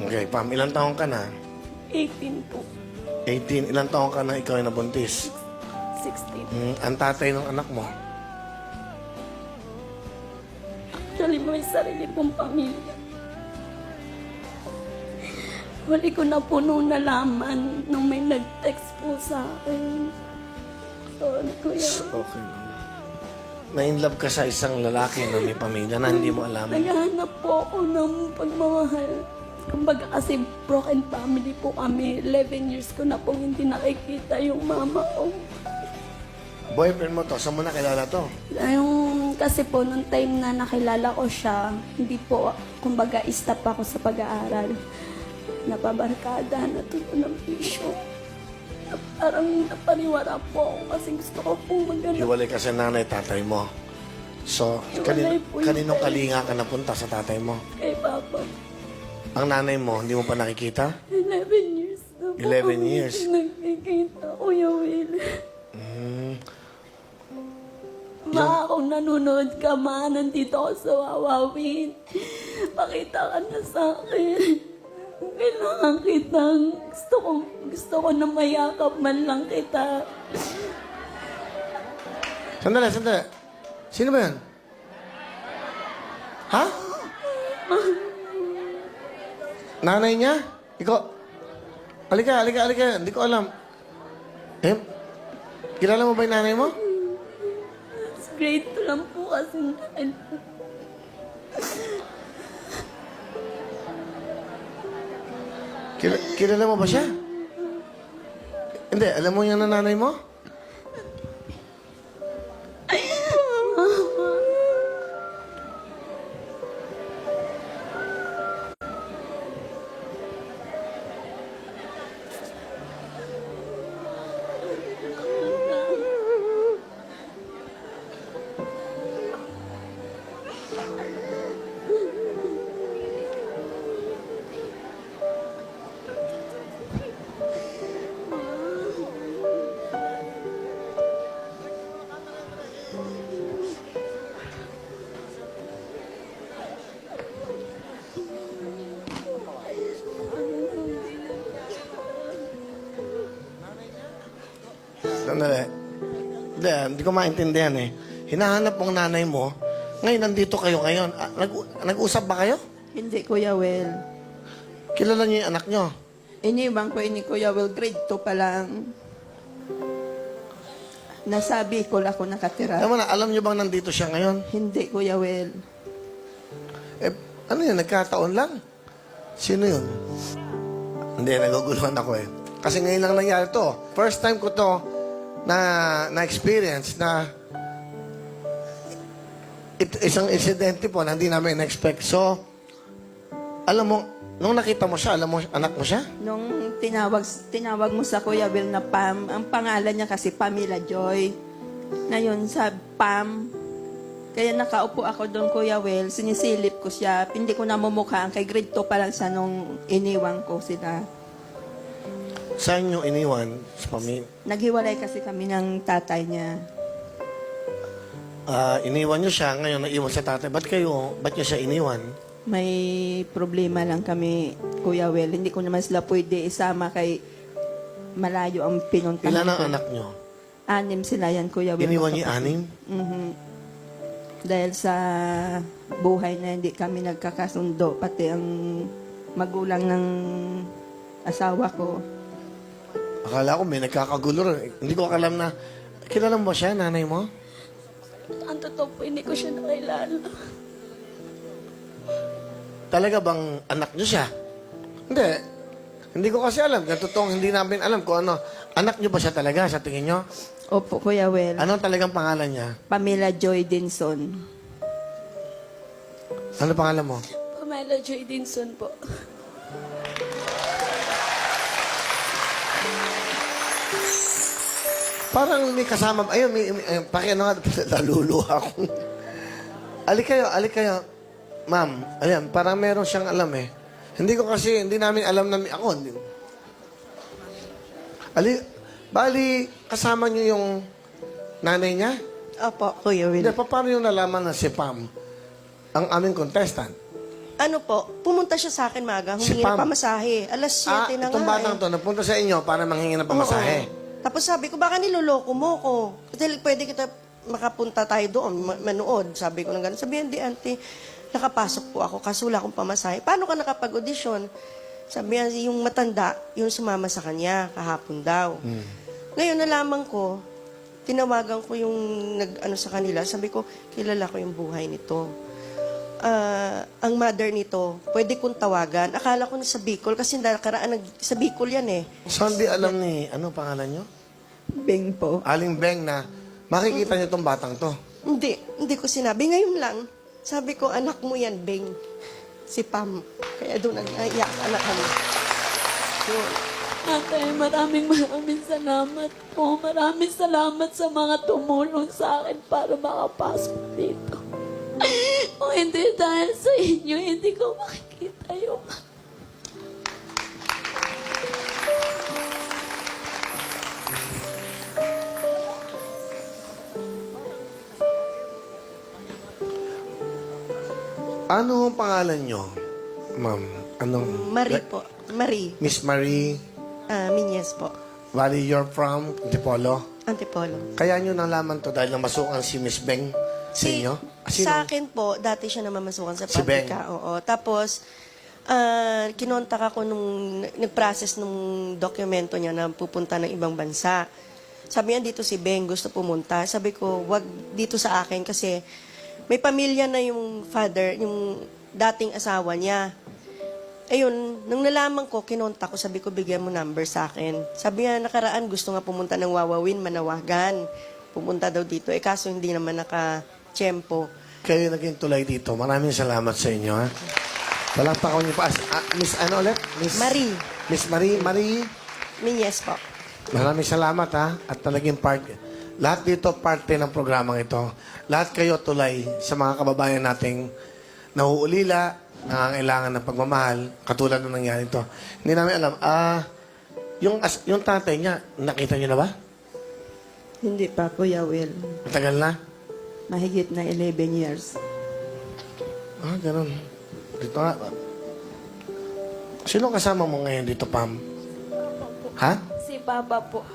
Okay, Pam, ilang taong ka na? 18 po. 18. Ilang taong ka na ikaw ay nabuntis? 16. Ang tatay ng anak mo? Actually, may sarili pong pamilya. Huli ko na po nung nalaman nung may nag-text po sa akin. Sorry, kuya. Okay. Na-inlove ka sa isang lalaki na may pamilya na hindi mo alam. Naghahanap po ako ng pagmamahal. Kumbaga kasi broken family po kami. 11 years ko na po hindi nakikita yung mama ko. Boyfriend mo to? Saan mo nakilala to? Kasi po, nung time na nakilala ko siya, hindi po, kumbaga, stop ako sa pag-aaral. Napabarkada, natuto ng bisyo. Parang napaniwala po ako kasi gusto ko po maghanap. Hiwalay ka sa nanay, tatay mo. So, Hiwalay po yun. kaninong kalinga ka napunta sa tatay mo? Kay Papa. Ang nanay mo, hindi mo pa nakikita? 11 years na po. 11 years. Nagkikita, Kuya Will. Ma, kung nanonood ka, ma, nandito ako sa Wawawin. Pakita ka na sa akin. Kailangan kitang, gusto ko na mayakap man lang kita. Sandali. Sino ba yan? Ha? Nanay niya? Ikaw? Halika. Hindi ko alam. Kilala mo ba yung nanay mo? Grade 2 lang po kasi. Kilala mo ba siya? Hindi, alam mo yung nanay mo? Sandali. Hindi ko maintindihan eh. Hinahanap mong nanay mo, ngayon nandito kayo ngayon. Nag-usap ba kayo? Hindi, Kuya Will. Kilala niyo yung anak niyo? Iniwan ko ini Kuya Will, grade 2 pa lang. Nasabi ko lang ako nakatira. Alam niyo bang nandito siya ngayon? Hindi, Kuya Will. Ano yun, nagkataon lang? Sino yun? Hindi, naguguluhan ako eh. Kasi ngayon lang nangyari to. First time ko to na-experience na isang insidente po na hindi namin na-expect. So, alam mo, nung nakita mo siya, alam mo, anak mo siya? Nung tinawag mo sa Kuya Will na Pam, ang pangalan niya kasi Pamela Joy. Ngayon, sa Pam, kaya nakaupo ako doon, Kuya Will, sinisilip ko siya, hindi ko namumukhaan, kay grade 2 pa lang siya nung iniwan ko sila. Saan nyo iniwan sa pamilya? Naghiwalay kasi kami ng tatay niya. Iniwan nyo siya, ngayon naiwan sa tatay. Ba't nyo siya iniwan? May problema lang kami, Kuya Will. Hindi ko naman sila pwede isama kay malayo ang pinuntahan Ilan ang ko. anak nyo? 6 sila yan, Kuya Will. Iniwan niyo 6? Dahil sa buhay na hindi kami nagkakasundo, pati ang magulang ng asawa ko. Akala ko may nagkakagulo rin. Hindi ko alam na, kilala mo siya, nanay mo? Ang totoo po, hindi ko siya nakilala. Talaga bang anak niyo siya? Hindi. Hindi ko kasi alam. Totoong hindi namin alam kung ano. Anak niyo ba siya talaga sa tingin niyo? Opo, Kuya Will. Ano talagang pangalan niya? Pamela Joy Dinson. Ano pangalan mo? Pamela Joy Dinson po. Parang may kasama. Ayun, pakiano nga, naluluha ako. Alik kayo. Ma'am, ayan, parang meron siyang alam eh. Hindi namin alam na ako. Bali, kasama niyo yung nanay niya? Opo, Kuya Will. Hindi, paano yung nalaman na si Pam ang aming contestant? ano po, pumunta siya sa akin maaga, Si humingi ng Pam. pamasahe. Alas 7 na itong nga batang eh. to, napunta sa inyo para manghingi ng pamasahe. Oo. Tapos sabi ko, baka niloloko mo ko. Kasi pwede kita makapunta tayo doon, manood. Sabi ko lang gano'n. Sabi, hindi, auntie, nakapasok po ako, kaso wala akong pamasahe. Paano ka nakapag-audition? Sabi niya, yung matanda, yung sumama sa kanya, kahapon daw. Ngayon, nalaman ko, tinawagan ko yung nag-ano sa kanila. Sabi ko, kilala ko yung buhay nito. Ang mother nito, pwede kong tawagan. Akala ko na sa Bicol, kasi nakaraan sa Bicol yan eh. So, hindi alam ni, ano pangalan nyo? Beng po. Aling Beng na makikita niyo itong batang to. Hindi ko sinabi. Ngayon lang, sabi ko, anak mo yan, Beng. Si Pam. Kaya doon nag-aiyak anak kami. Yun. Ate, maraming salamat po. Maraming salamat sa mga tumulong sa akin para makapasok dito. Kung hindi dahil sa inyo, hindi ko makikita yung... Ano ang pangalan nyo, ma'am? Anong... Marie po. Marie. Miss Marie, Minyes po. Valley, you're from Antipolo. Antipolo. Kaya nyo nalaman to dahil namasukan si Miss Beng sa inyo? Sino? Sa akin po, dati siya namamasukan sa Si Beng. pabrika. Oo. Tapos, kinontak ako nung nag-process nung dokumento niya na pupunta ng ibang bansa. Sabi niya, dito si Beng, gusto pumunta. Sabi ko, wag dito sa akin kasi may pamilya na yung father, yung dating asawa niya. Ayun, nung nalaman ko, kinontak ko, sabi ko, bigyan mo number sa akin. Sabi niya, nakaraan, gusto nga pumunta ng Wawawin, Manawagan. Pumunta daw dito. Kaso hindi naman naka-tiyempo. Kayo naging tulay dito. Maraming salamat sa inyo, ha? Palakpakan niyo pa. Miss, ano ulit? Miss Marie. Miss Marie. Marie, Minyes po. maraming salamat, ha? At talagang lahat dito parte ng programang ito. Lahat kayo tulay sa mga kababayan nating nauulila, nangangailangan ng pagmamahal, katulad ng nangyari ito. Hindi namin alam. Yung tatay niya, nakita niyo na ba? Hindi pa, Kuya Will. Matagal na? Mahigit na 11 years. Ganun. Dito nga. Sino kasama mo ngayon dito, Pam? Ha? Si Papa po.